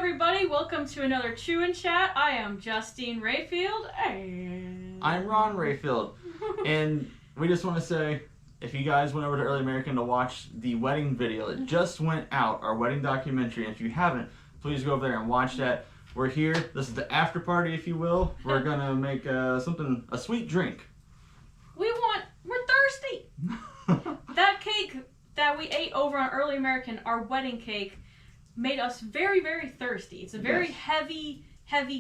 everybody, welcome to another Chew and Chat. I am Justine Rayfield and I'm Ron Rayfield. And we just want to say, if you guys went over to Early American to watch the wedding video that just went out, our wedding documentary, and if you haven't, please go over there and watch that. We're here. This is the after party, if you will. We're going to make a sweet drink. we're thirsty. That cake that we ate over on Early American, our wedding cake, made us very, very thirsty. It's a very heavy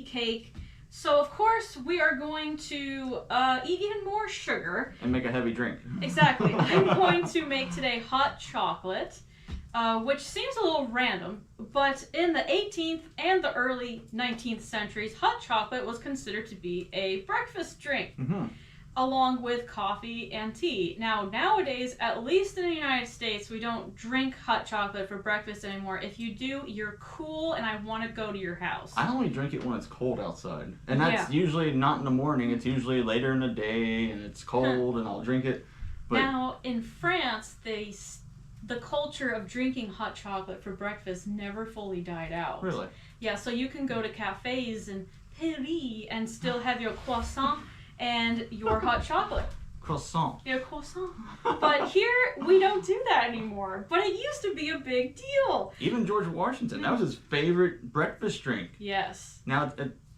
cake. So, of course, we are going to eat even more sugar. And make a heavy drink. Exactly. I'm going to make today hot chocolate, which seems a little random, but in the 18th and the early 19th centuries, hot chocolate was considered to be a breakfast drink. Mm-hmm. Along with coffee and tea. Now, nowadays, at least in the United States, we don't drink hot chocolate for breakfast anymore. If you do, you're cool and I want to go to your house. I only drink it when it's cold outside. And that's usually not in the morning. It's usually later in the day and it's cold and I'll drink it. But now, in France, the culture of drinking hot chocolate for breakfast never fully died out. Really? Yeah, so you can go to cafes in Paris and still have your croissant and your hot chocolate. Croissant. Your croissant. But here, we don't do that anymore. But it used to be a big deal. Even George Washington, that was his favorite breakfast drink. Yes. Now,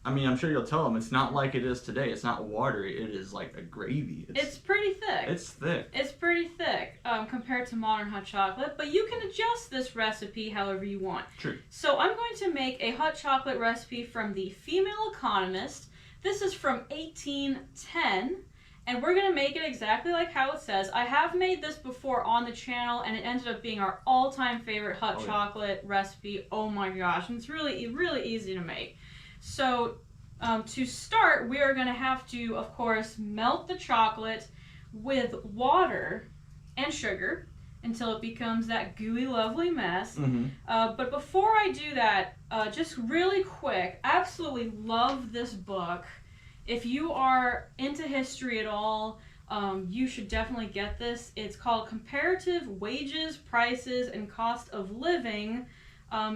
I'm sure you'll tell him, it's not like it is today. It's not watery. It is like a gravy. It's pretty thick. It's thick. It's pretty thick compared to modern hot chocolate. But you can adjust this recipe however you want. True. So I'm going to make a hot chocolate recipe from the Female Economist. This is from 1810, and we're going to make it exactly like how it says. I have made this before on the channel, and it ended up being our all-time favorite hot chocolate recipe. Oh my gosh, and it's really, really easy to make. So to start, we are going to have to, of course, melt the chocolate with water and sugar until it becomes that gooey, lovely mess. Mm-hmm. But before I do that, just really quick, I absolutely love this book. If you are into history at all, you should definitely get this. It's called Comparative Wages, Prices, and Cost of Living.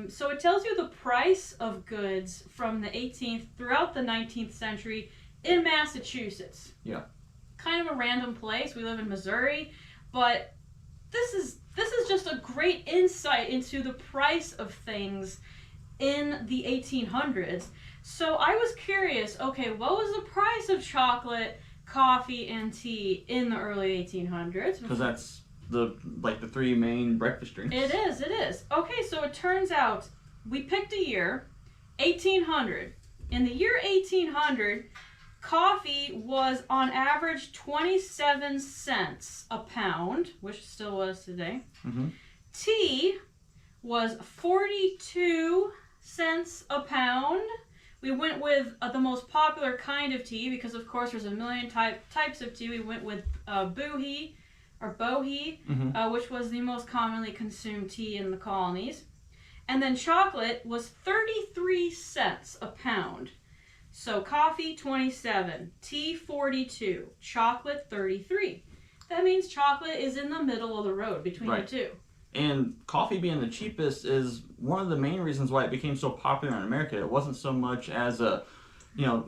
So it tells you the price of goods from the 18th throughout the 19th century in Massachusetts. Yeah. Kind of a random place. We live in Missouri, but this is just a great insight into the price of things in the 1800s. So I was curious, okay, what was the price of chocolate, coffee, and tea in the early 1800s? Because that's the three main breakfast drinks. It is. Okay, so it turns out we picked a year, 1800. In the year 1800, coffee was on average 27 cents a pound, which still was today. Mm-hmm. Tea was 42 cents a pound. We went with the most popular kind of tea because, of course, there's a million types of tea. We went with bohea, which was the most commonly consumed tea in the colonies. And then chocolate was 33 cents a pound. So coffee, 27, tea, 42, chocolate, 33. That means chocolate is in the middle of the road between the two. And coffee being the cheapest is one of the main reasons why it became so popular in America. It wasn't so much as a,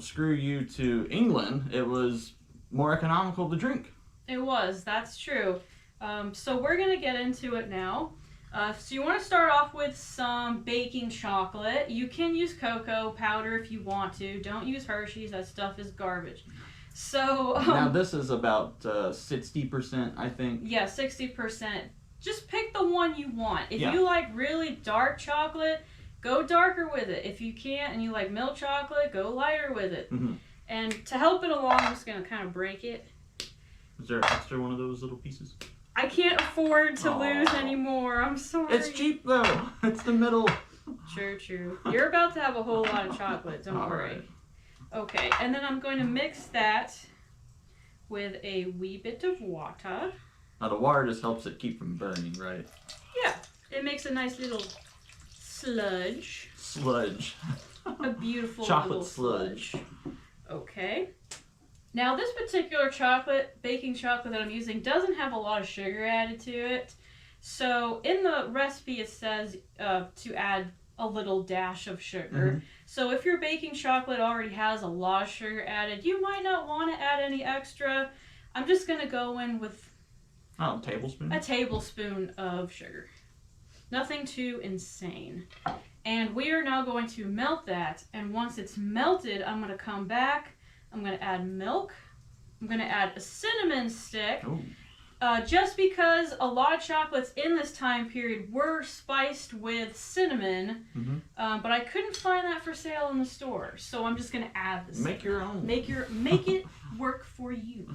screw you to England. It was more economical to drink. It was, that's true. So we're going to get into it now. So you want to start off with some baking chocolate. You can use cocoa powder if you want to. Don't use Hershey's. That stuff is garbage. So now this is about 60%, I think. Yeah, 60%. Just pick the one you want. If Yeah. you like really dark chocolate, go darker with it. If you can't and you like milk chocolate, go lighter with it. Mm-hmm. And to help it along, I'm just going to kind of break it. Is there extra one of those little pieces? I can't afford to lose anymore. I'm sorry. It's cheap though. It's the middle. True. You're about to have a whole lot of chocolate. Don't worry. Right. Okay, and then I'm going to mix that with a wee bit of water. Now the water just helps it keep from burning, right? Yeah, it makes a nice little sludge. Sludge. A beautiful chocolate little sludge. Okay. Now this particular baking chocolate that I'm using doesn't have a lot of sugar added to it. So in the recipe it says to add a little dash of sugar. So if your baking chocolate already has a lot of sugar added, you might not want to add any extra. I'm just going to go in with a tablespoon? A tablespoon of sugar. Nothing too insane. And we are now going to melt that. And once it's melted, I'm going to come back. I'm going to add milk. I'm going to add a cinnamon stick. Just because a lot of chocolates in this time period were spiced with cinnamon, but I couldn't find that for sale in the store. So I'm just going to add this. Make your own. Make it work for you.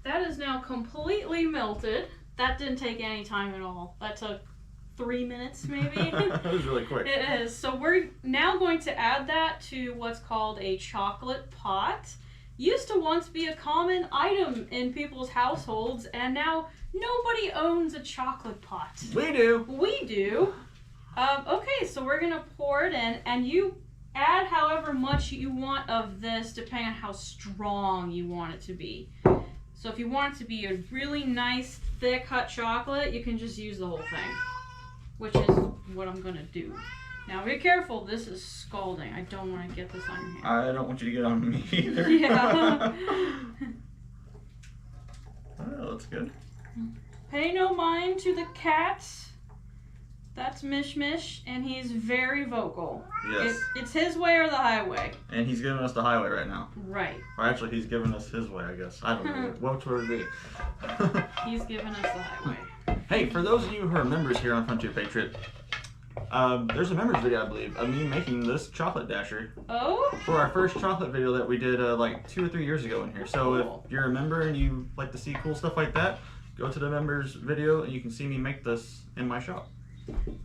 That is now completely melted. That didn't take any time at all. That took 3 minutes maybe. That was really quick. It is. So we're now going to add that to what's called a chocolate pot. Used to once be a common item in people's households, and now nobody owns a chocolate pot. We do. We do. Okay, so we're going to pour it in, and you add however much you want of this depending on how strong you want it to be. So if you want it to be a really nice, thick, hot chocolate, you can just use the whole thing, which is what I'm going to do. Now be careful, this is scalding. I don't want to get this on your hand. I don't want you to get on me either. Yeah. Oh, that's good. Pay no mind to the cat. That's Mish Mish, and he's very vocal. Yes. It's his way or the highway. And he's giving us the highway right now. Right. Or actually, he's giving us his way, I guess. I don't know. Which would it be? He's giving us the highway. Hey, for those of you who are members here on Frontier Patriot, there's a members video, I believe, of me making this chocolate dasher. Oh? For our first chocolate video that we did like 2 or 3 years ago in here. So Cool. if you're a member and you like to see cool stuff like that, go to the members video and you can see me make this in my shop.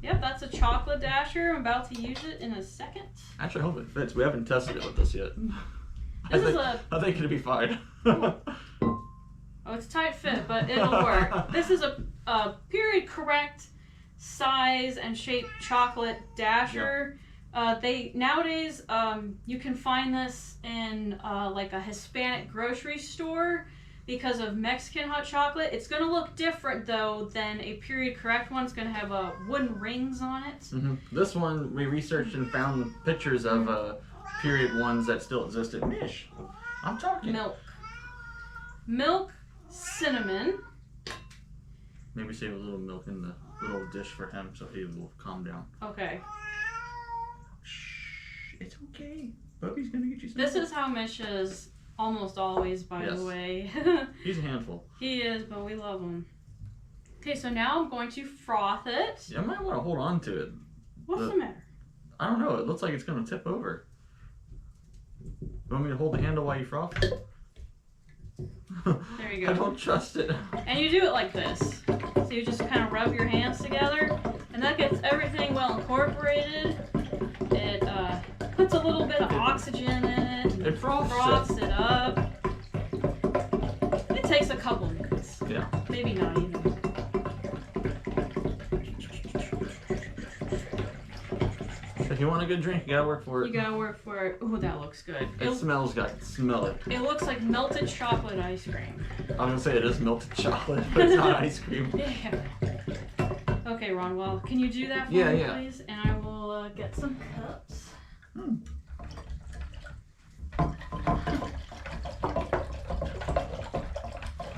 Yep, that's a chocolate dasher. I'm about to use it in a second. Actually, I hope it fits. We haven't tested it with this yet. I think it'll be fine. Oh, it's a tight fit, but it'll work. This is a period correct size and shape chocolate dasher. They nowadays you can find this in like a Hispanic grocery store. Because of Mexican hot chocolate, it's going to look different though than a period correct one. It's going to have wooden rings on it. This one we researched and found pictures of period ones that still existed. Mish, I'm talking. Milk, cinnamon. Maybe save a little milk in the little dish for him so he will calm down. Okay. Shh, it's okay. Bubby's going to get you some. This is how Mish is. Almost always, by the way. He's a handful. He is, but we love him. Okay, so now I'm going to froth it. Yeah, I might want to hold on to it. What's the matter? I don't know. It looks like it's going to tip over. You want me to hold the handle while you froth? There you go. I don't trust it. And you do it like this. So you just kind of rub your hands together, and that gets everything well incorporated. It puts a little bit of oxygen in it. It froths it up. It takes a couple minutes. Yeah. Maybe not even. If you want a good drink, you gotta work for it. You gotta work for it. Ooh, that looks good. It smells good. Smell it. It looks like melted chocolate ice cream. I'm gonna say it is melted chocolate, but it's not ice cream. Yeah. Okay, Ron, well, can you do that for me, please? And I will get some cups.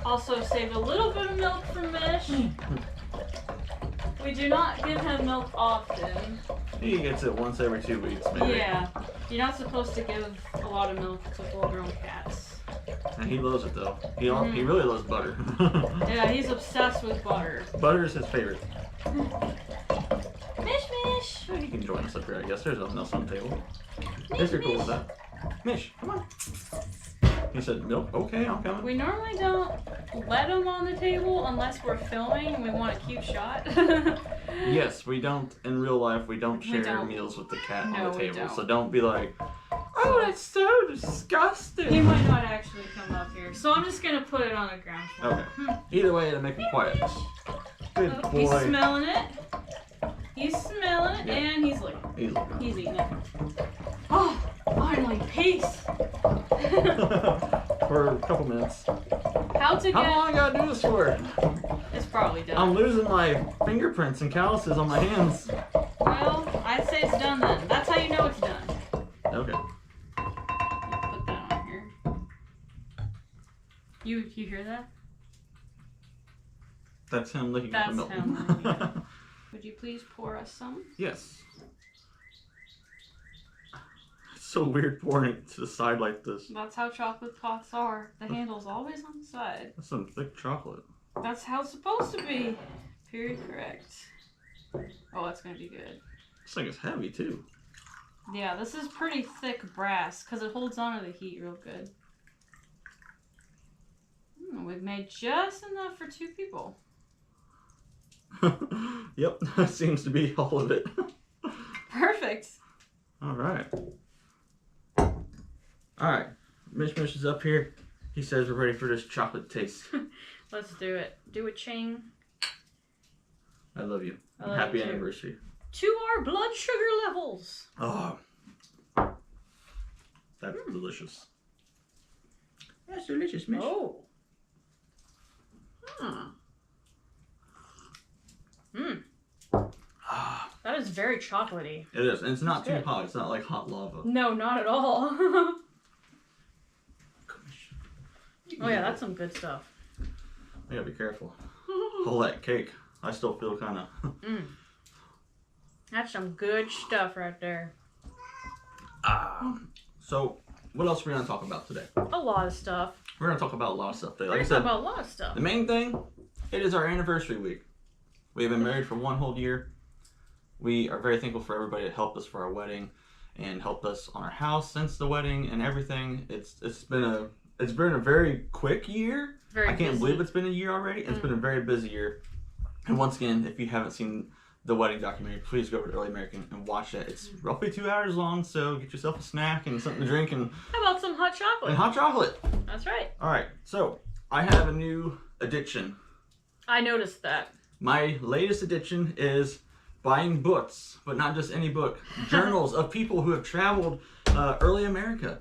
Also saved a little bit of milk for Mish. We do not give him milk often. He gets it once every 2 weeks, maybe. Yeah, you're not supposed to give a lot of milk to full-grown cats. And he loves it though. He really loves butter. Yeah, he's obsessed with butter. Butter is his favorite. Mish Mish! Yeah, he can join us up here, I guess. There's nothing else on the table. Mish, If you're cool Mish. with that. Mish, come on. He said, milk. Okay, I'm coming. We normally don't let them on the table unless we're filming and we want a cute shot. Yes, we don't, in real life, we don't share meals with the cat on the table. So don't be like, oh, that's so disgusting. He might not actually come up here. So I'm just going to put it on the ground floor. Okay. Either way, it'll make him quiet. Good boy. He's smelling it. He's smelling it, and he's licking. He's eating it. Oh, finally, peace. For a couple minutes. How long I gotta do this for? It's probably done. I'm losing my fingerprints and calluses on my hands. Well, I'd say it's done then. That's how you know it's done. Okay. Put that on here. You hear that? That's him licking the milk. That's him licking it. Would you please pour us some? Yes. It's so weird pouring it to the side like this. That's how chocolate pots are. The handle's always on the side. That's some thick chocolate. That's how it's supposed to be. Period correct. Oh, that's gonna be good. This thing is heavy too. Yeah, this is pretty thick brass because it holds on to the heat real good. We've made just enough for 2 people. Yep, that seems to be all of it. Perfect. All right. Mish is up here. He says we're ready for this chocolate taste. Let's do it. Do a ching. I love you. I love Happy you too. anniversary. To our blood sugar levels. Oh, that's delicious. That's delicious, Mish. Oh. Huh. That is very chocolatey. It is, and it's not too hot. It's not like hot lava. No, not at all. Oh yeah, that's some good stuff. I gotta be careful. All that cake, I still feel kind of. That's some good stuff right there. So, what else are we gonna talk about today? A lot of stuff. We're gonna talk about a lot of stuff today. We're Like I gonna said, talk about a lot of stuff. the main thing, it is our anniversary week. We have been married for 1 whole year. We are very thankful for everybody that helped us for our wedding and helped us on our house since the wedding and everything. It's been a very quick year. I can't believe it's been a year already. It's been a very busy year. And once again, if you haven't seen the wedding documentary, please go over to Early American and watch that. It's roughly 2 hours long, so get yourself a snack and something to drink and How about some hot chocolate? hot chocolate. That's right. All right, so I have a new addiction. I noticed that. My latest addiction is buying books, but not just any book. Journals of people who have traveled early America,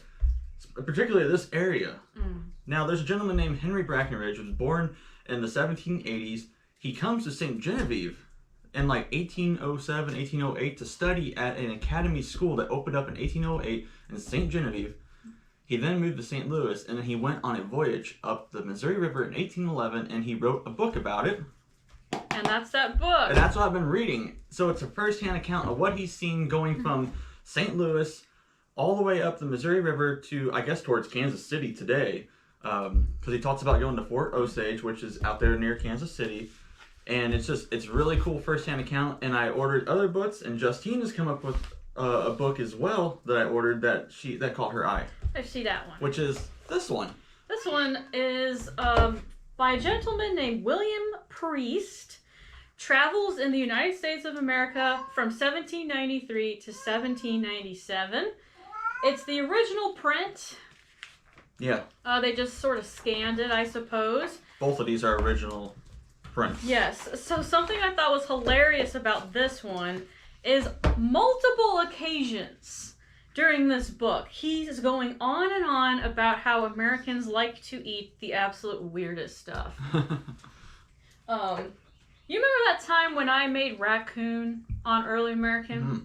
particularly this area. Now, there's a gentleman named Henry Brackenridge who was born in the 1780s. He comes to St. Genevieve in like 1807, 1808 to study at an academy school that opened up in 1808 in St. Genevieve. He then moved to St. Louis, and then he went on a voyage up the Missouri River in 1811, and he wrote a book about it. And that's that book. And that's what I've been reading. So it's a first-hand account of what he's seen going from St. Louis all the way up the Missouri River to, I guess, towards Kansas City today. Because he talks about going to Fort Osage, which is out there near Kansas City. And it's really cool first-hand account. And I ordered other books, and Justine has come up with a book as well that I ordered that caught her eye. I see that one. Which is this one. This one is by a gentleman named William Priest. Travels in the United States of America from 1793 to 1797. It's the original print. Yeah. They just sort of scanned it, I suppose. Both of these are original prints. Yes. So something I thought was hilarious about this one is multiple occasions during this book, he's going on and on about how Americans like to eat the absolute weirdest stuff. You remember that time when I made raccoon on Early American? Mm-hmm.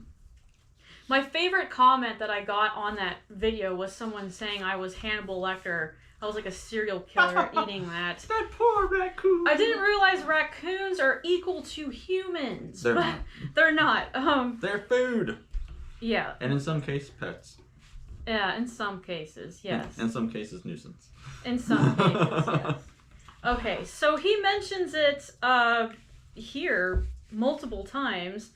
My favorite comment that I got on that video was someone saying I was Hannibal Lecter. I was like a serial killer eating that. That poor raccoon. I didn't realize raccoons are equal to humans. They're not. They're not. They're food. Yeah. And in some cases, pets. Yeah, in some cases, yes. In some cases, nuisance. In some cases, yes. Okay, so he mentions it here multiple times.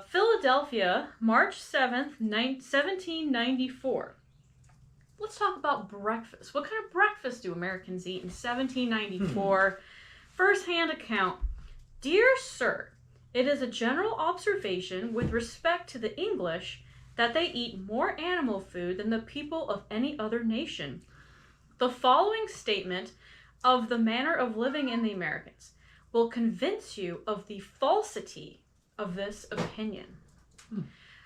Philadelphia, March 7th, 1794. let's talk about breakfast. What kind of breakfast do Americans eat in 1794? First-hand account. Dear Sir, it is a general observation with respect to the English that they eat more animal food than the people of any other nation. The following statement of the manner of living in the Americans will convince you of the falsity of this opinion.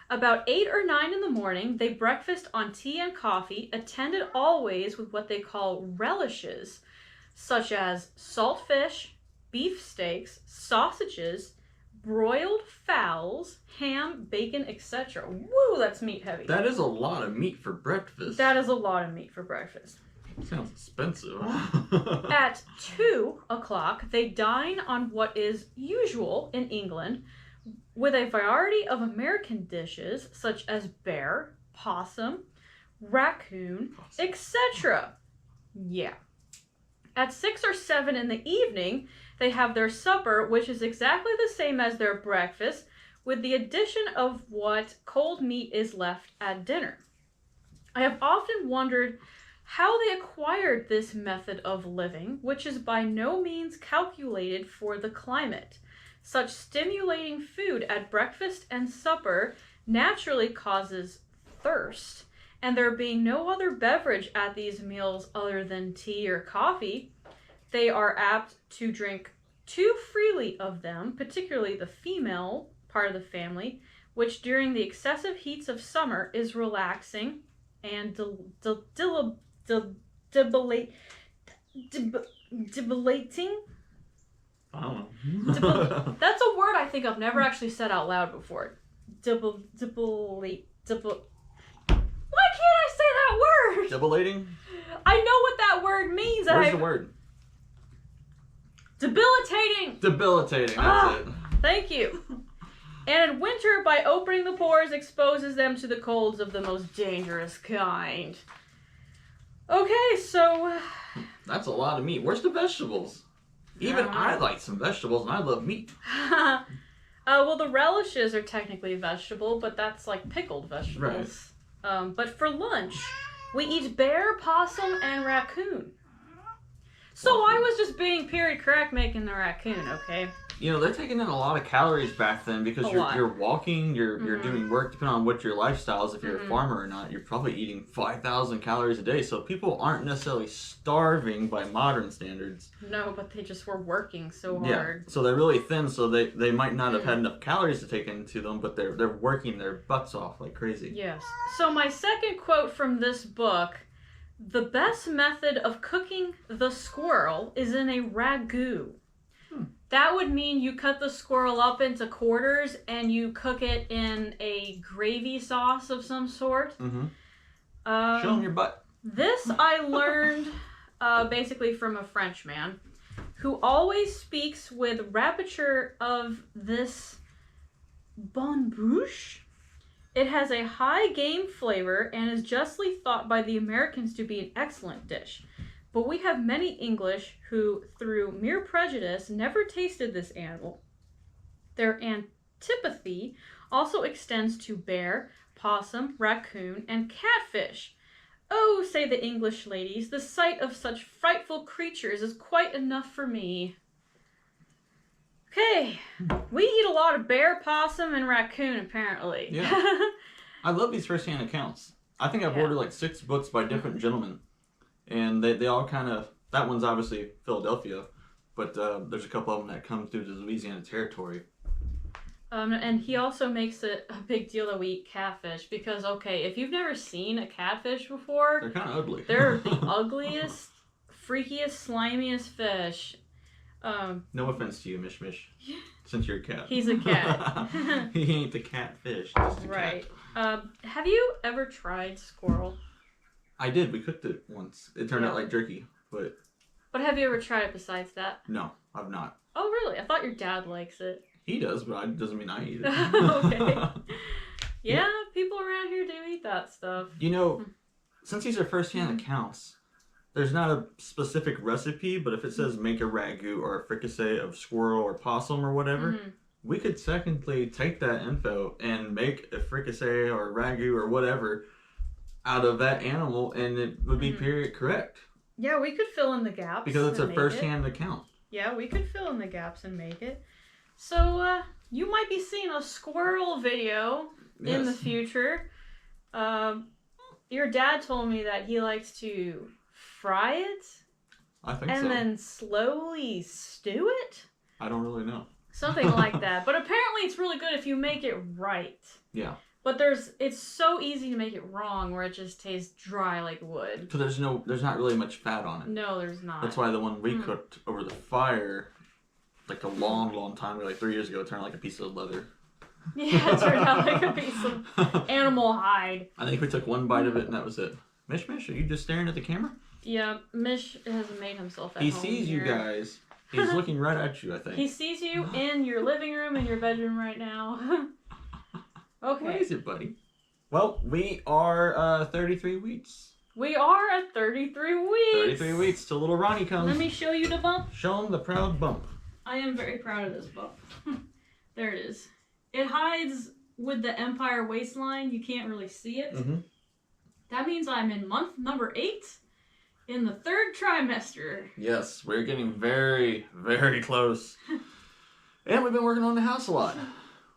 About 8 or 9 in the morning, they breakfast on tea and coffee, attended always with what they call relishes, such as salt fish, beef steaks, sausages, broiled fowls, ham, bacon, etc. Woo, that's meat heavy. That is a lot of meat for breakfast. That is a lot of meat for breakfast. Sounds expensive. At 2 o'clock, they dine on what is usual in England with a variety of American dishes such as bear, possum, raccoon, etc. Yeah. At 6 or 7 in the evening, they have their supper, which is exactly the same as their breakfast, with the addition of what cold meat is left at dinner. I have often wondered how they acquired this method of living, which is by no means calculated for the climate. Such stimulating food at breakfast and supper naturally causes thirst, and there being no other beverage at these meals other than tea or coffee, they are apt to drink too freely of them, particularly the female part of the family, which during the excessive heats of summer is relaxing and debilitating. I don't know. That's a word I think I've never actually said out loud before. Why can't I say that word? Debilitating? I know what that word means. Where's the word? Debilitating. Debilitating, that's it. Thank you. And in winter, by opening the pores, exposes them to the colds of the most dangerous kind. Okay, so... That's a lot of meat. Where's the vegetables? Even I like some vegetables, and I love meat. Well, the relishes are technically vegetable, but that's like pickled vegetables. Right. But for lunch, we eat bear, possum, and raccoon. So I was just being period correct making the raccoon, okay? You know, they're taking in a lot of calories back then because you're walking, you're doing work, depending on what your lifestyle is. If you're a farmer or not, you're probably eating 5,000 calories a day. So people aren't necessarily starving by modern standards. No, but they just were working so hard. Yeah, so they're really thin, so they might not have had enough calories to take into them, but they're working their butts off like crazy. Yes. So my second quote from this book, the best method of cooking the squirrel is in a ragout. That would mean you cut the squirrel up into quarters and you cook it in a gravy sauce of some sort. Show them your butt. This I learned basically from a French man who always speaks with rapture of this bonne bouche. It has a high game flavor and is justly thought by the Americans to be an excellent dish. But we have many English who, through mere prejudice, never tasted this animal. Their antipathy also extends to bear, possum, raccoon, and catfish. Oh, say the English ladies, the sight of such frightful creatures is quite enough for me. Okay, we eat a lot of bear, possum, and raccoon, apparently. Yeah. I love these first-hand accounts. I think I've ordered like 6 books by different gentlemen. And they all kind of, that one's obviously Philadelphia, but there's a couple of them that come through the Louisiana territory. And he also makes it a big deal that we eat catfish because, okay, if you've never seen a catfish before... They're kind of ugly. They're the ugliest, freakiest, slimiest fish. No offense to you, Mish Mish, since you're a cat. He's a cat. He ain't the catfish, just a right. cat. Have you ever tried squirrel? I did. We cooked it once. It turned out like jerky, but... But have you ever tried it besides that? No, I've not. Oh, really? I thought your dad likes it. He does, but it doesn't mean I eat it. Okay. Yeah, people around here do eat that stuff. You know, since these are first-hand accounts, there's not a specific recipe, but if it says make a ragout or a fricassee of squirrel or possum or whatever, we could technically take that info and make a fricassee or a ragout or whatever out of that animal, and it would be period correct. Yeah, we could fill in the gaps. Because it's a first-hand account. Yeah, we could fill in the gaps and make it. So, you might be seeing a squirrel video in the future. Your dad told me that he likes to fry it. I think so. And then slowly stew it? I don't really know. Something like that. But apparently it's really good if you make it right. Yeah. But it's so easy to make it wrong where it just tastes dry like wood. Because there's not really much fat on it. No, there's not. That's why the one we cooked over the fire, like a long time ago, like 3 years ago, turned like a piece of leather. Yeah, it turned out like a piece of animal hide. I think we took one bite of it and that was it. Mish, are you just staring at the camera? Yeah, Mish hasn't made himself at home. He sees here. You guys. He's looking right at you, I think. He sees you in your living room, in your bedroom right now. Okay. What is it, buddy? Well, we are 33 weeks. We are at 33 weeks. 33 weeks till little Ronnie comes. Let me show you the bump. Show him the proud bump. I am very proud of this bump. There it is. It hides with the Empire waistline. You can't really see it. Mm-hmm. That means I'm in month number 8 in the 3rd trimester. Yes, we're getting very, very close. And we've been working on the house a lot.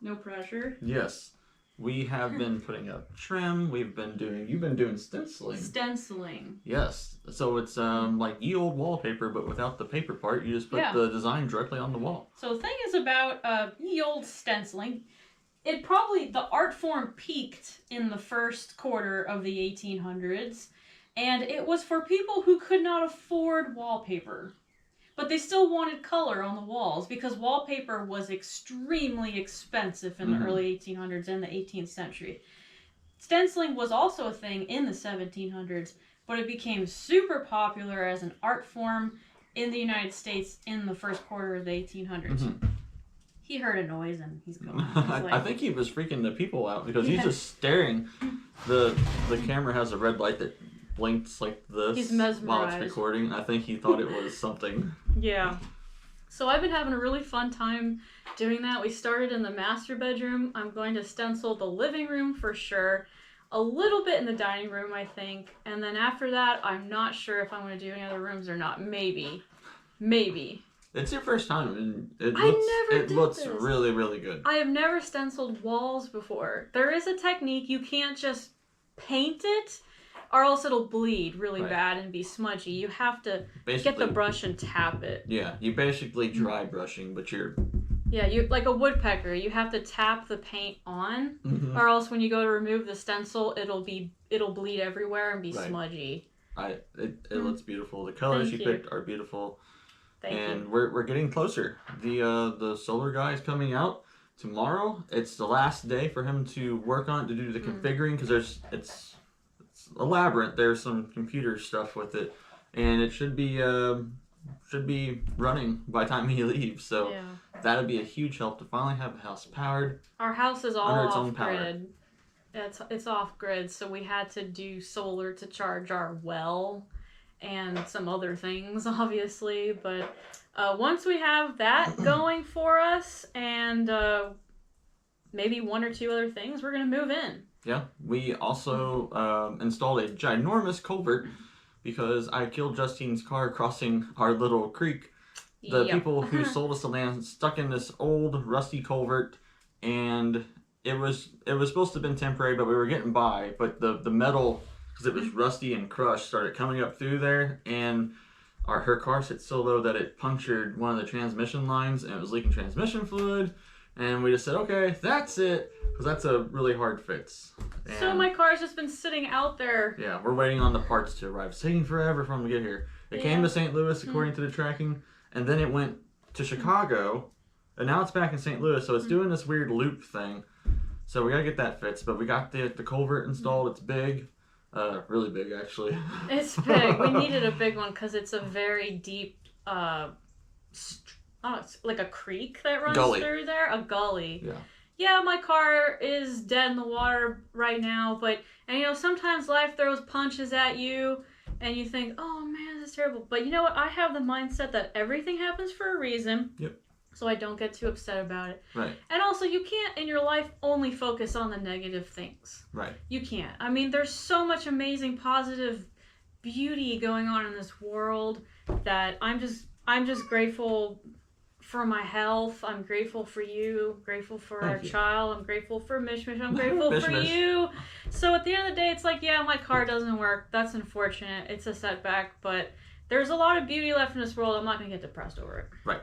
No pressure. Yes. We have been putting up trim. You've been doing stenciling. Stenciling. Yes. So it's like ye old wallpaper, but without the paper part. You just put the design directly on the wall. So the thing is about ye old stenciling, the art form peaked in the first quarter of the 1800s, and it was for people who could not afford wallpaper. But they still wanted color on the walls because wallpaper was extremely expensive in the early 1800s and the 18th century. Stenciling was also a thing in the 1700s, but it became super popular as an art form in the United States in the first quarter of the 1800s. Mm-hmm. He heard a noise and he's going. I think he was freaking the people out because he's just staring. The camera has a red light that blinks like this. He's mesmerized while it's recording. I think he thought it was something. Yeah. So I've been having a really fun time doing that. We started in the master bedroom. I'm going to stencil the living room for sure. A little bit in the dining room, I think. And then after that, I'm not sure if I'm going to do any other rooms or not. Maybe. It's your first time, and it looks really, really good. I have never stenciled walls before. There is a technique. You can't just paint it, or else it'll bleed really bad and be smudgy. You have to get the brush and tap it. Yeah, you basically dry brushing, but you're... Yeah, you like a woodpecker. You have to tap the paint on, or else when you go to remove the stencil, it'll bleed everywhere and be smudgy. It looks beautiful. The colors you picked are beautiful. Thank you. We're getting closer. The solar guy is coming out tomorrow. It's the last day for him to work on it, to do the configuring, because it's a labyrinth. There's some computer stuff with it, and it should be running by the time he leaves. So that'd be a huge help to finally have the house powered. Our house is all off grid. It's off grid, so we had to do solar to charge our well and some other things, obviously. But once we have that going for us, and maybe one or two other things, we're gonna move in. Yeah, we also installed a ginormous culvert because I killed Justine's car crossing our little creek. The people who sold us the land stuck in this old rusty culvert, and it was supposed to have been temporary, but we were getting by. But the metal, because it was rusty and crushed, started coming up through there, and her car sit so low that it punctured one of the transmission lines, and it was leaking transmission fluid. And we just said, okay, that's it, because that's a really hard fix. And so my car's just been sitting out there. Yeah, we're waiting on the parts to arrive. It's taking forever for them to get here. It came to St. Louis, according to the tracking, and then it went to Chicago, and now it's back in St. Louis, so it's doing this weird loop thing. So we gotta get that fixed, but we got the culvert installed. It's big. Really big, actually. It's big. We needed a big one because it's a very deep, it's like a creek that runs through there. A gully. Yeah. Yeah, my car is dead in the water right now, and sometimes life throws punches at you, and you think, oh man, this is terrible. But you know what? I have the mindset that everything happens for a reason. Yep. so I don't get too upset about it. Right. And also, you can't in your life only focus on the negative things. Right. You can't. I mean, there's so much amazing, positive beauty going on in this world that I'm just grateful for my health. I'm grateful for you. Grateful for our child. I'm grateful for Mish. I'm grateful for you. So at the end of the day, it's like, yeah, my car doesn't work. That's unfortunate. It's a setback, but there's a lot of beauty left in this world. I'm not gonna get depressed over it. Right.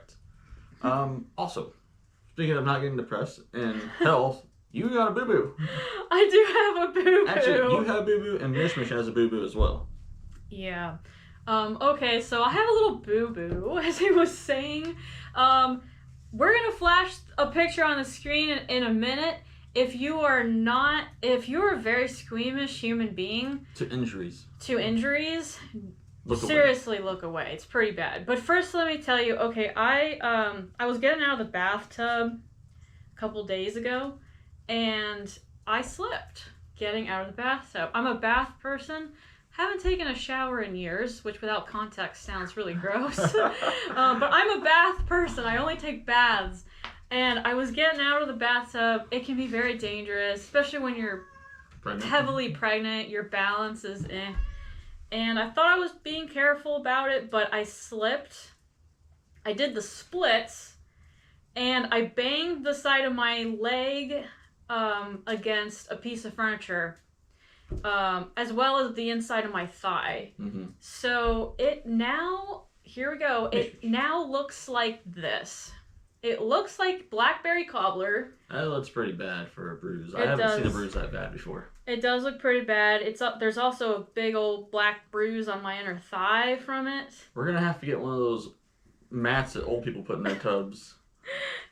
Also, speaking of not getting depressed and health, you got a boo-boo. I do have a boo-boo. Actually, you have a boo-boo, and Mish has a boo-boo as well. Yeah. Okay, so I have a little boo-boo, as I was saying. We're gonna flash a picture on the screen in a minute. If you're a very squeamish human being To injuries, seriously look away. It's pretty bad. But first, let me tell you. Okay, I was getting out of the bathtub a couple days ago, and I slipped getting out of the bathtub. I'm a bath person. Haven't taken a shower in years, which without context sounds really gross. But I'm a bath person. I only take baths. And I was getting out of the bathtub. It can be very dangerous, especially when you're heavily pregnant. Your balance is eh. And I thought I was being careful about it, but I slipped. I did the splits, and I banged the side of my leg against a piece of furniture. As well as the inside of my thigh. Mm-hmm. So here we go. It now looks like this. It looks like blackberry cobbler. That looks pretty bad for a bruise. I haven't seen a bruise that bad before. It does look pretty bad. There's also a big old black bruise on my inner thigh from it. We're gonna have to get one of those mats that old people put in their tubs.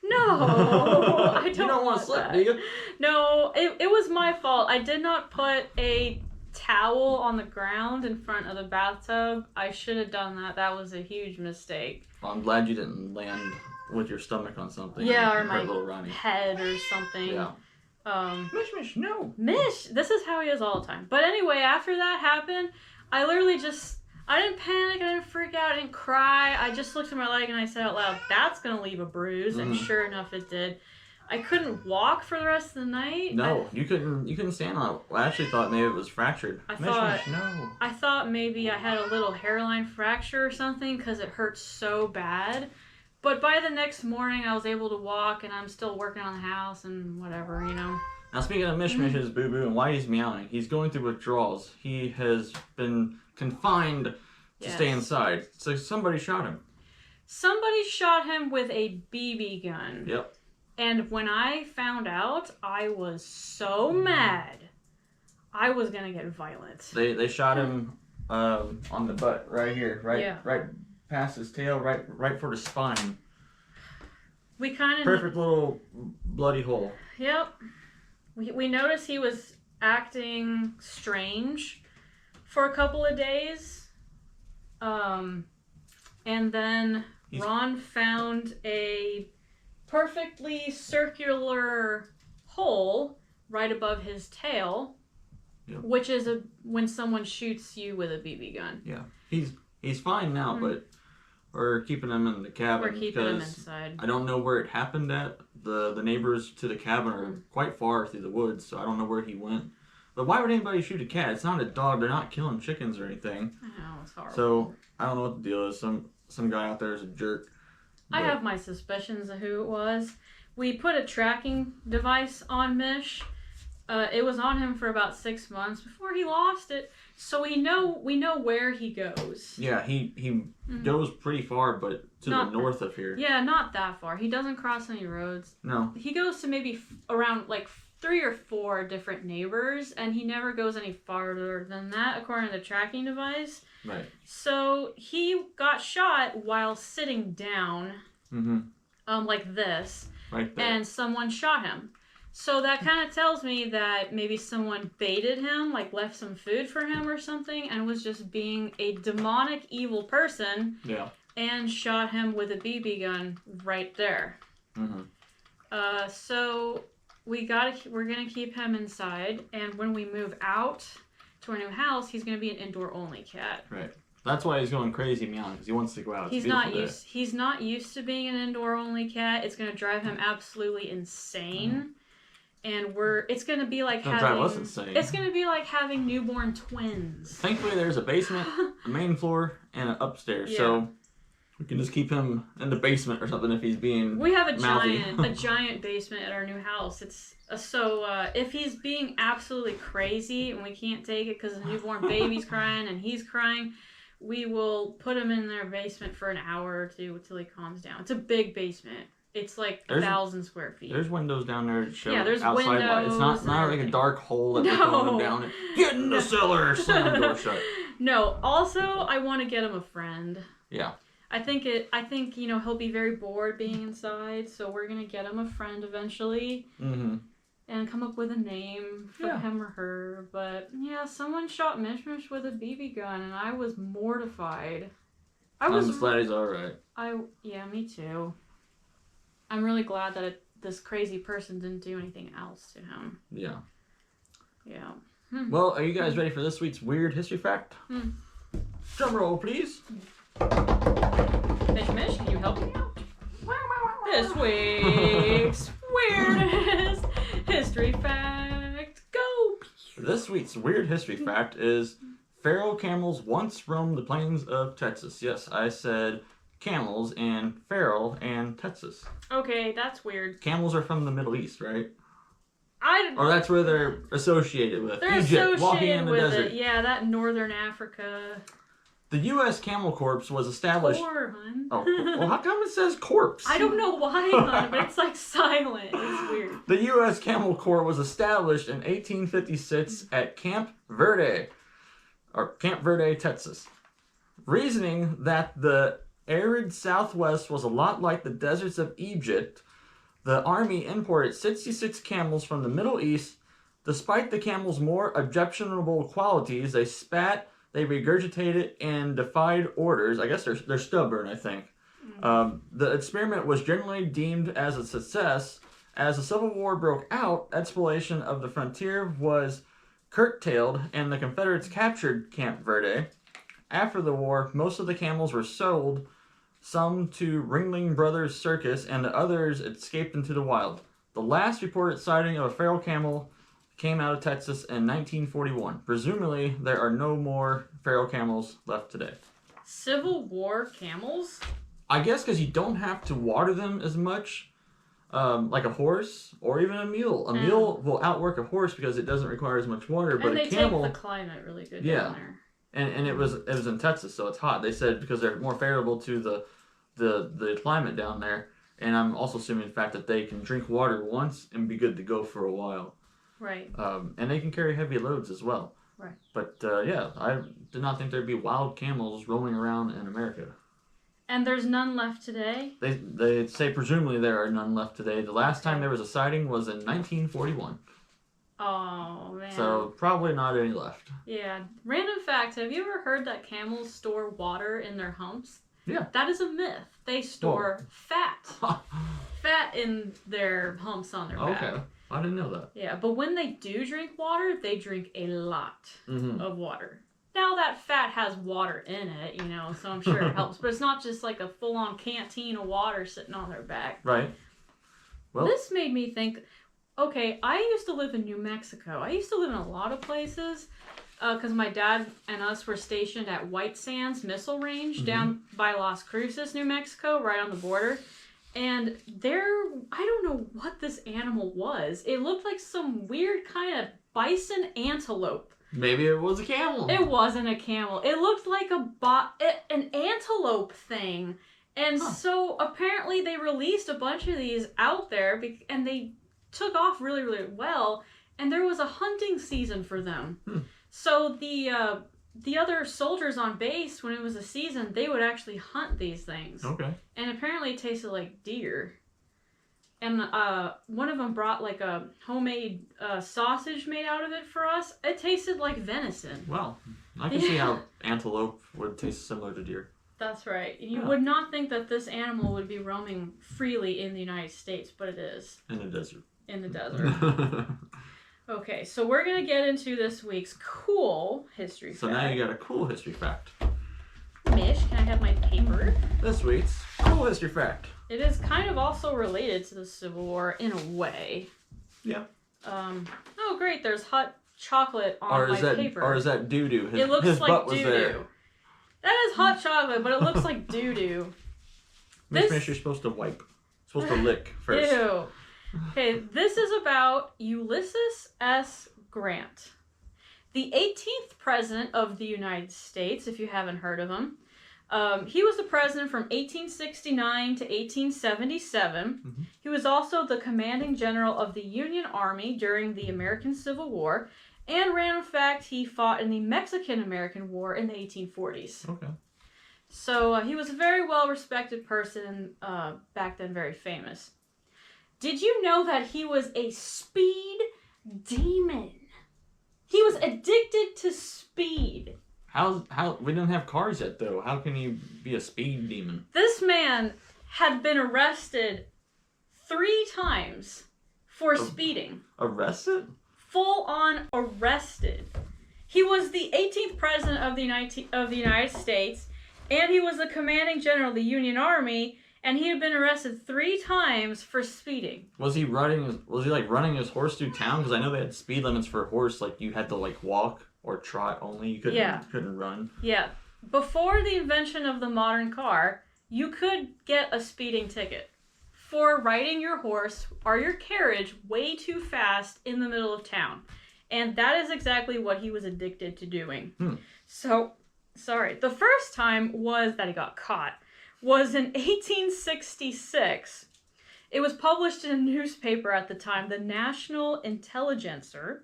No, I don't. You don't want to slip, do you? No, it was my fault. I did not put a towel on the ground in front of the bathtub. I should have done that. That was a huge mistake. Well, I'm glad you didn't land with your stomach on something. Yeah, or my little Ronnie. head or something. Yeah. Mish, no. Mish, this is how he is all the time. But anyway, after that happened, I literally I didn't panic, I didn't freak out, I didn't cry. I just looked at my leg and I said out loud, that's going to leave a bruise. Mm-hmm. And sure enough, it did. I couldn't walk for the rest of the night. No, you couldn't stand on it. I actually thought maybe it was fractured. I thought maybe I had a little hairline fracture or something because it hurt so bad. But by the next morning, I was able to walk, and I'm still working on the house and whatever, you know. Now, speaking of Mish's boo-boo and why he's meowing, he's going through withdrawals. He has been confined to stay inside. So somebody shot him. Somebody shot him with a BB gun. Yep. And when I found out, I was so mad. I was going to get violent. They shot him on the butt right here, right past his tail, right for the spine. We kind of perfect little bloody hole. Yep. We noticed he was acting strange for a couple of days. And then Ron found a perfectly circular hole right above his tail, which is when someone shoots you with a BB gun. Yeah. He's fine now, but we're keeping him in the cabin. We're keeping him inside. I don't know where it happened at. The neighbors to the cabin are quite far through the woods, so I don't know where he went. But why would anybody shoot a cat? It's not a dog. They're not killing chickens or anything. I know, it's horrible. So I don't know what the deal is. Some guy out there is a jerk. I have my suspicions of who it was. We put a tracking device on Mish. It was on him for about 6 months before he lost it. So we know where he goes. Yeah, he goes pretty far, but to the north of here. Yeah, not that far. He doesn't cross any roads. No. He goes to maybe around like 3 or 4 different neighbors, and he never goes any farther than that, according to the tracking device. Right. So he got shot while sitting down, like this. Right there. And someone shot him. So that kind of tells me that maybe someone baited him, like left some food for him or something, and was just being a demonic, evil person. Yeah. And shot him with a BB gun right there. So we're gonna keep him inside, and when we move out to our new house, he's gonna be an indoor only cat. Right. That's why he's going crazy meowing, because he wants to go out. He's not used to being an indoor only cat. It's gonna drive him absolutely insane. And it's gonna be like drive us insane. It's gonna be like having newborn twins. Thankfully, there's a basement, a main floor, and an upstairs. Yeah. So we can just keep him in the basement or something if he's being. We have a mouthy. giant basement at our new house. It's if he's being absolutely crazy and we can't take it because the newborn baby's crying and he's crying, we will put him in their basement for an hour or two until he calms down. It's a big basement. It's like 1,000 square feet. There's windows down there to show there's outside windows. light. It's not like a dark hole that we're throwing him down. Get in the cellar, slam the door shut. No. Also, I want to get him a friend. Yeah. I think he'll be very bored being inside, so we're gonna get him a friend eventually. Mm-hmm. And come up with a name for him or her. But yeah, someone shot Mish with a BB gun, and I was mortified. I'm glad he's alright. Me too. I'm really glad that this crazy person didn't do anything else to him. Yeah. Yeah. Well, are you guys ready for this week's weird history fact? Drum roll, please. Mish, can you help me out? This week's weirdest history fact. Go! This week's weird history fact is feral camels once roamed the plains of Texas. Yes, I said camels and feral and Texas. Okay, that's weird. Camels are from the Middle East, right? Or that's where they're associated with. They're Egypt, associated walking in the with desert. it. Yeah, that northern Africa. The U.S. Camel Corps was established. Hon. Oh, well, how come it says corpse? I don't know why, hon, but it's like silent. It's weird. The U.S. Camel Corps was established in 1856 at Camp Verde, Texas. Reasoning that the arid Southwest was a lot like the deserts of Egypt, the Army imported 66 camels from the Middle East. Despite the camels' more objectionable qualities, they spat, they regurgitated, and defied orders. I guess they're stubborn, I think. The experiment was generally deemed as a success. As the Civil War broke out, exploration of the frontier was curtailed, and the Confederates captured Camp Verde. After the war, most of the camels were sold, some to Ringling Brothers Circus, and the others escaped into the wild. The last reported sighting of a feral camel came out of Texas in 1941. Presumably, there are no more feral camels left today. Civil War camels? I guess because you don't have to water them as much, like a horse or even a mule. A mule will outwork a horse because it doesn't require as much water, but a camel... take the climate really good down there. And it was in Texas, so it's hot. They said because they're more favorable to the climate down there. And I'm also assuming the fact that they can drink water once and be good to go for a while. Right. And they can carry heavy loads as well. Right. But I did not think there'd be wild camels roaming around in America. And there's none left today? They say presumably there are none left today. The last time there was a sighting was in 1941. Oh, man. So probably not any left. Yeah. Random fact, have you ever heard that camels store water in their humps? Yeah. That is a myth. They store fat. Fat in their humps on their back. Okay. I didn't know that. Yeah, but when they do drink water, they drink a lot of water. Now that fat has water in it, so I'm sure it helps. But it's not just like a full-on canteen of water sitting on their back. Right. Well, this made me think, okay, I used to live in New Mexico. I used to live in a lot of places because my dad and us were stationed at White Sands Missile Range down by Las Cruces, New Mexico, right on the border. And I don't know what this animal was. It looked like some weird kind of bison antelope. Maybe it was a camel. It wasn't a camel. It looked like an antelope thing. And so apparently they released a bunch of these out there and they took off really, really well. And there was a hunting season for them. So the other soldiers on base, when it was a season, they would actually hunt these things. Okay. And apparently it tasted like deer. And one of them brought like a homemade sausage made out of it for us. It tasted like venison. Well, I can see how antelope would taste similar to deer. That's right. You would not think that this animal would be roaming freely in the United States, but it is. In the desert. In the desert. Okay, so we're going to get into this week's cool history fact. So now you got a cool history fact. Mish, can I have my paper? This week's cool history fact. It is kind of also related to the Civil War in a way. Yeah. Oh great, there's hot chocolate on my paper. Or is that doo-doo? It looks his like butt was doo-doo. there. That is hot chocolate, but it looks like doo-doo. Mish, you're supposed to wipe. Supposed to lick first. Ew. Okay, this is about Ulysses S. Grant. The 18th president of the United States, if you haven't heard of him. He was the president from 1869 to 1877. Mm-hmm. He was also the commanding general of the Union Army during the American Civil War. And random fact, he fought in the Mexican-American War in the 1840s. Okay. So he was a very well-respected person, back then very famous. Did you know that he was a speed demon? He was addicted to speed. How we don't have cars yet though. How can you be a speed demon? This man had been arrested 3 times for speeding. Arrested? Full on arrested. He was the 18th president of the United States, and he was the commanding general of the Union Army, and he had been arrested 3 times for speeding. Was he running his horse through town? Because I know they had speed limits for a horse. Like you had to like walk or trot only. You couldn't run. Yeah. Before the invention of the modern car, you could get a speeding ticket for riding your horse or your carriage way too fast in the middle of town. And that is exactly what he was addicted to doing. So, the first time that he got caught was in 1866. It was published in a newspaper at the time. The National Intelligencer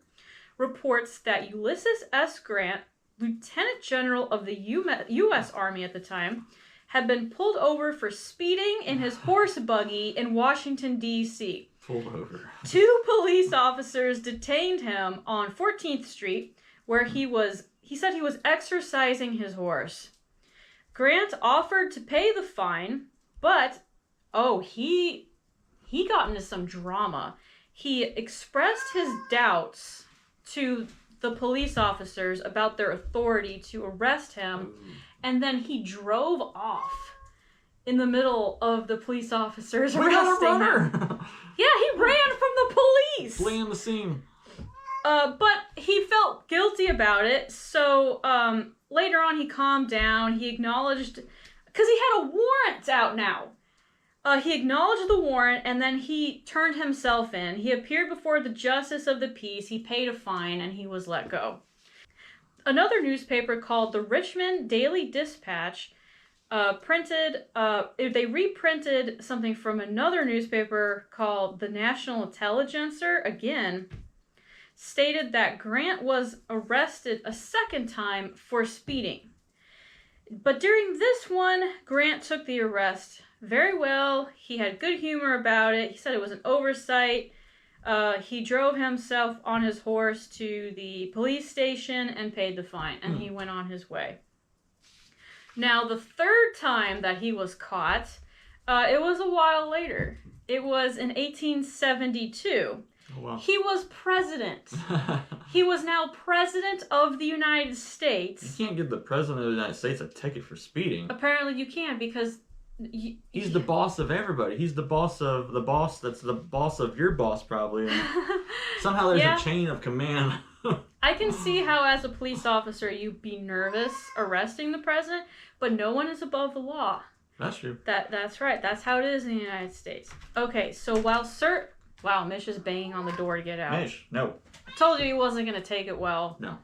reports that Ulysses S. Grant, Lieutenant General of the U.S. Army at the time, had been pulled over for speeding in his horse buggy in Washington, D.C. Pulled over. 2 police officers detained him on 14th Street, where he said he was exercising his horse. Grant offered to pay the fine, but, he got into some drama. He expressed his doubts to the police officers about their authority to arrest him, and then he drove off in the middle of the police officers arresting him. Yeah, he ran from the police. Fleeing the scene. But he felt guilty about it, so later on he calmed down. He acknowledged, because he had a warrant out now. He acknowledged the warrant, and then he turned himself in. He appeared before the Justice of the Peace. He paid a fine, and he was let go. Another newspaper called the Richmond Daily Dispatch they reprinted something from another newspaper called the National Intelligencer, again, stated that Grant was arrested a second time for speeding. But during this one, Grant took the arrest very well. He had good humor about it. He said it was an oversight. He drove himself on his horse to the police station and paid the fine, and he went on his way. Now, the third time that he was caught, it was a while later. It was in 1872. Oh, wow. He was president. He was now president of the United States. You can't give the president of the United States a ticket for speeding. Apparently you can, because... He's the boss of everybody. He's the boss of the boss that's the boss of your boss, probably. And somehow there's a chain of command. I can see how, as a police officer, you'd be nervous arresting the president, but no one is above the law. That's true. That's right. That's how it is in the United States. Okay, so while Wow, Mish is banging on the door to get out. Mish, no. I told you he wasn't going to take it well. No.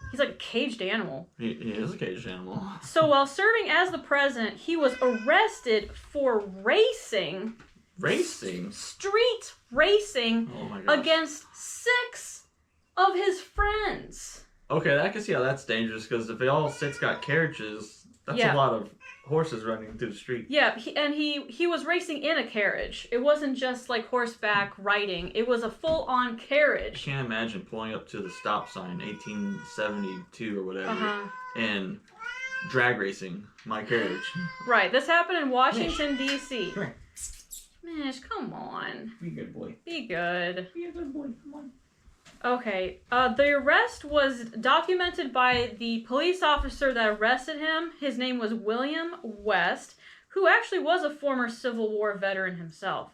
He's like a caged animal. He is a caged animal. So while serving as the president, he was arrested for racing. Racing? Street racing against 6 of his friends. Okay, I can see how that's dangerous, because if they all 6 got carriages, that's a lot of horses running through the street. Yeah, he was racing in a carriage. It wasn't just like horseback riding. It was a full-on carriage. I can't imagine pulling up to the stop sign, 1872 or whatever, and drag racing my carriage. Right, this happened in Washington, D.C. Come here. Mish, come on. Be a good boy. Be good. Be a good boy, come on. Okay. The arrest was documented by the police officer that arrested him. His name was William West, who actually was a former Civil War veteran himself.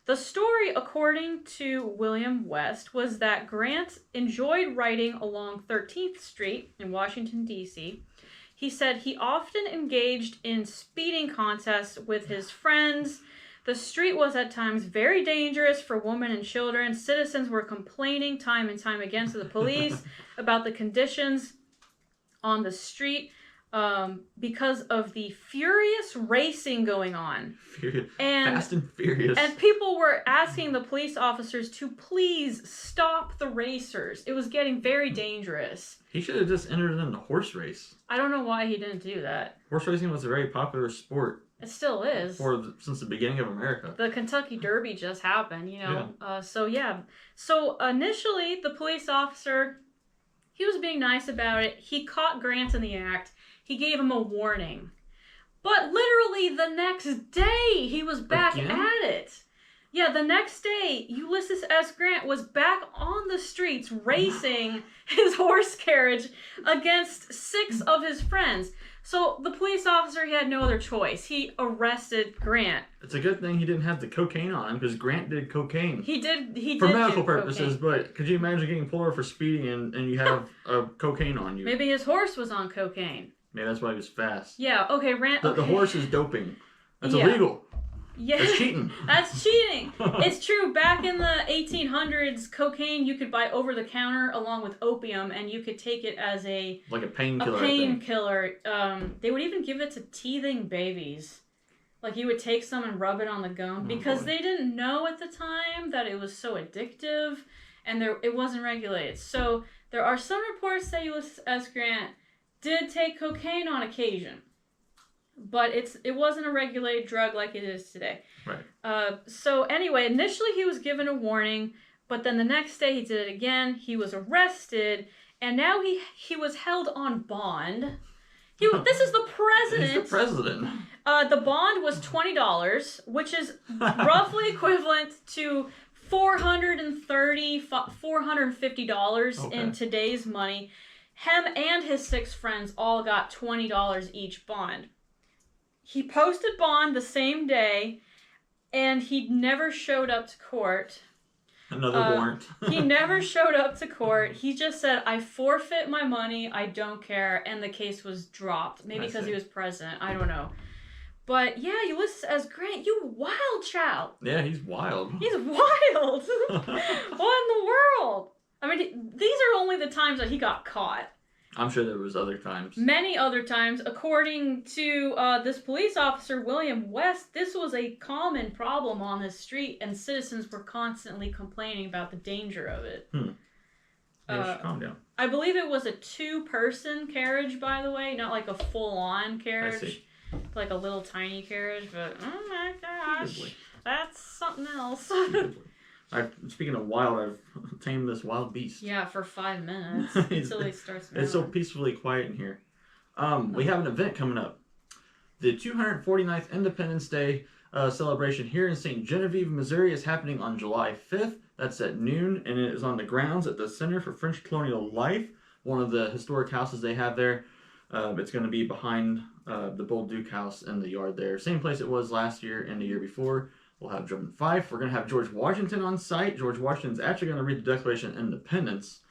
The story, according to William West, was that Grant enjoyed riding along 13th Street in Washington, D.C. He said he often engaged in speeding contests with his friends. The street was at times very dangerous for women and children. Citizens were complaining time and time again to the police about the conditions on the street because of the furious racing going on. Fast and furious. And people were asking the police officers to please stop the racers. It was getting very dangerous. He should have just entered in a horse race. I don't know why he didn't do that. Horse racing was a very popular sport. It still is. Since the beginning of America. The Kentucky Derby just happened, you know. Yeah. So initially, the police officer, he was being nice about it. He caught Grant in the act. He gave him a warning. But literally the next day, he was back at it. Yeah, the next day, Ulysses S. Grant was back on the streets racing his horse carriage against 6 of his friends. So the police officer, he had no other choice. He arrested Grant. It's a good thing he didn't have the cocaine on him because Grant did cocaine. He did for medical purposes, but could you imagine getting pulled over for speeding and you have cocaine on you? Maybe his horse was on cocaine. Maybe that's why he was fast. Yeah, okay, The horse is doping. That's illegal. Yeah. That's cheating. That's cheating. It's true. Back in the 1800s, cocaine you could buy over the counter along with opium, and you could take it as like a painkiller. They would even give it to teething babies. Like you would take some and rub it on the gum because they didn't know at the time that it was so addictive, and it wasn't regulated. So there are some reports that Ulysses S. Grant did take cocaine on occasion. But it wasn't a regulated drug like it is today. Right. So anyway, initially he was given a warning, but then the next day he did it again. He was arrested, and now he was held on bond. This is the president. He's the president. The bond was $20, which is roughly equivalent to $450 in today's money. Him and his 6 friends all got $20 each bond. He posted bond the same day, and he never showed up to court. Another warrant. He never showed up to court. He just said, I forfeit my money, I don't care, and the case was dropped. Maybe because he was president, I don't know. But yeah, Ulysses S. Grant, you wild child. Yeah, he's wild. He's wild. What in the world? I mean, these are only the times that he got caught. I'm sure there was other times. Many other times. According to this police officer, William West, this was a common problem on this street, and citizens were constantly complaining about the danger of it. Yeah, calm down. I believe it was a 2-person carriage, by the way, not like a full-on carriage. I see. Like a little tiny carriage, but oh my gosh, that's something else. Speaking of wild, I've tamed this wild beast. Yeah, for 5 minutes until he starts moving. It's so peacefully quiet in here. We have an event coming up. The 249th Independence Day celebration here in St. Genevieve, Missouri is happening on July 5th. That's at noon, and it is on the grounds at the Center for French Colonial Life, one of the historic houses they have there. It's going to be behind the Bold Duke House in the yard there. Same place it was last year and the year before. We'll have drum and fife. We're going to have George Washington on site. George Washington's actually going to read the Declaration of Independence.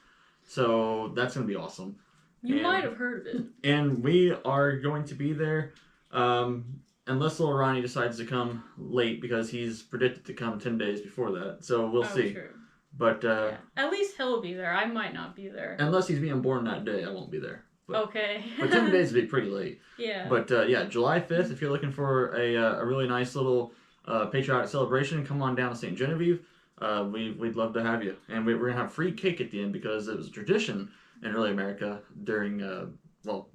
So that's going to be awesome. You might have heard of it. And we are going to be there unless little Ronnie decides to come late because he's predicted to come 10 days before that. So we'll see. True. But at least he'll be there. I might not be there. Unless he's being born that day, I won't be there. But, okay. But 10 days would be pretty late. Yeah. But yeah, July 5th, if you're looking for a really nice little patriotic celebration, come on down to St. Genevieve. We'd love to have you. And we're going to have free cake at the end because it was a tradition in early America during, the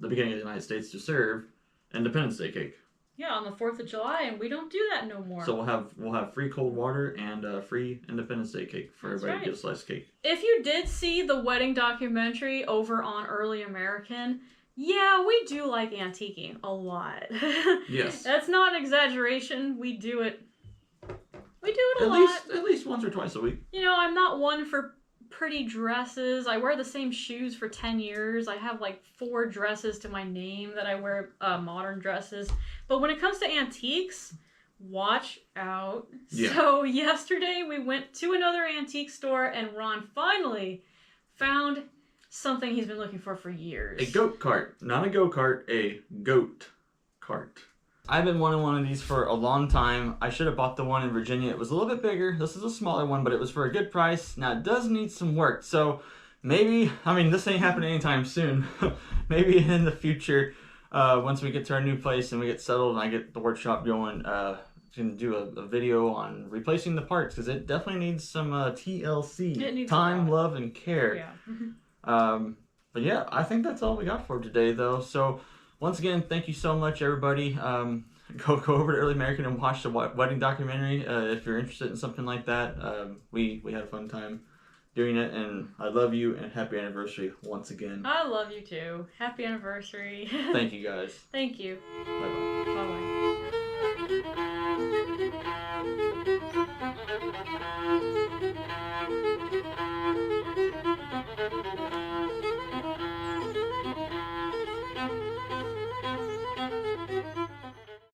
beginning of the United States to serve Independence Day cake. Yeah, on the 4th of July, and we don't do that no more. So we'll have free cold water and free Independence Day cake for everybody to get a slice of cake. If you did see the wedding documentary over on Early American, yeah, we do like antiquing a lot. Yes. That's not an exaggeration. We do it. We do it a lot. At least once or twice a week. You know, I'm not one for pretty dresses. I wear the same shoes for 10 years. I have like 4 dresses to my name that I wear, modern dresses. But when it comes to antiques, watch out. Yeah. So yesterday we went to another antique store and Ron finally found something he's been looking for years. A goat cart. Not a go-kart, a goat cart. I've been wanting one of these for a long time. I should have bought the one in Virginia. It was a little bit bigger. This is a smaller one, but it was for a good price. Now, it does need some work. So maybe, I mean, this ain't happening anytime soon. Maybe in the future, once we get to our new place and we get settled and I get the workshop going, can do a video on replacing the parts, because it definitely needs some TLC. It needs time, love, and care. Yeah. But yeah, I think that's all we got for today, though. So once again, thank you so much, everybody. Go over to Early American and watch the wedding documentary if you're interested in something like that. We had a fun time doing it, and I love you, and happy anniversary once again. I love you too. Happy anniversary. Thank you, guys. Thank you. Bye-bye. Bye-bye.